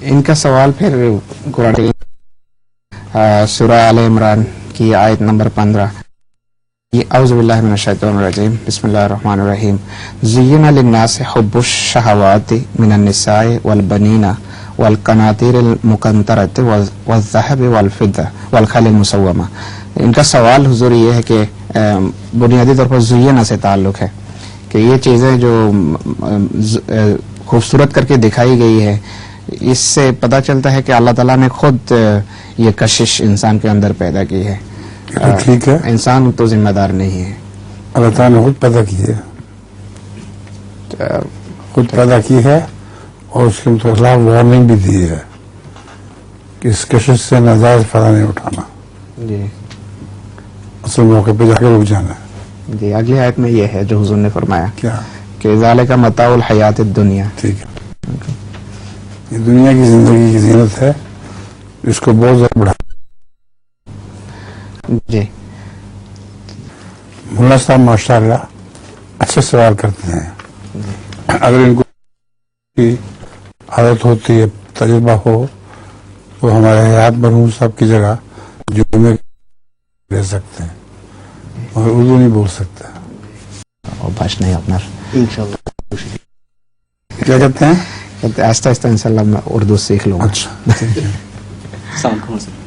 ان کا سوال پھر قرآن سورہ آل عمران کی آیت نمبر 15. اعوذ باللہ من الشیطان الرجیم بسم اللہ الرحمن الرحیم. زین للناس حب الشہوات من النساء والبنین والقناطیر المقنطرۃ والذہب والفضہ والخیل المسومہ. ان کا سوال حضور یہ ہے کہ بنیادی طور پر زینہ سے تعلق ہے کہ یہ چیزیں جو خوبصورت کر کے دکھائی گئی ہے، اس سے پتہ چلتا ہے کہ اللہ تعالیٰ نے خود یہ کشش انسان کے اندر پیدا کی ہے. ٹھیک ہے، انسان تو ذمہ دار نہیں ہے. اللہ تعالیٰ نے خود پیدا کی ہے، خود پیدا کی ہے، اور اس کے خلاف وارننگ بھی دی ہے کہ اس کشش سے ناجائز فائدہ نہیں اٹھانا. جی اصل موقع پہ جا کے رک جانا ہے. جی اگلی آیت میں یہ ہے جو حضور نے فرمایا کیا کہ ذالک متاع الحیات الدنیا. ٹھیک ہے، یہ دنیا کی زندگی کی زینت ہے، اس کو بہت زیادہ بڑھا. جی ملا صاحب ماشاء اللہ اچھے سوال کرتے ہیں. اگر ان کو کی عادت ہوتی ہے، تجربہ ہو، تو ہمارے حیات مرحوم صاحب کی جگہ جمعے لے سکتے ہیں، مگر اردو نہیں بول سکتے. اور بھاشن ہے اپنا کیا کہتے ہیں؟ آہستہ آہستہ انشاءاللہ میں اردو سیکھ لوں گا. اچھا ٹھیک ہے. السلام علیکم.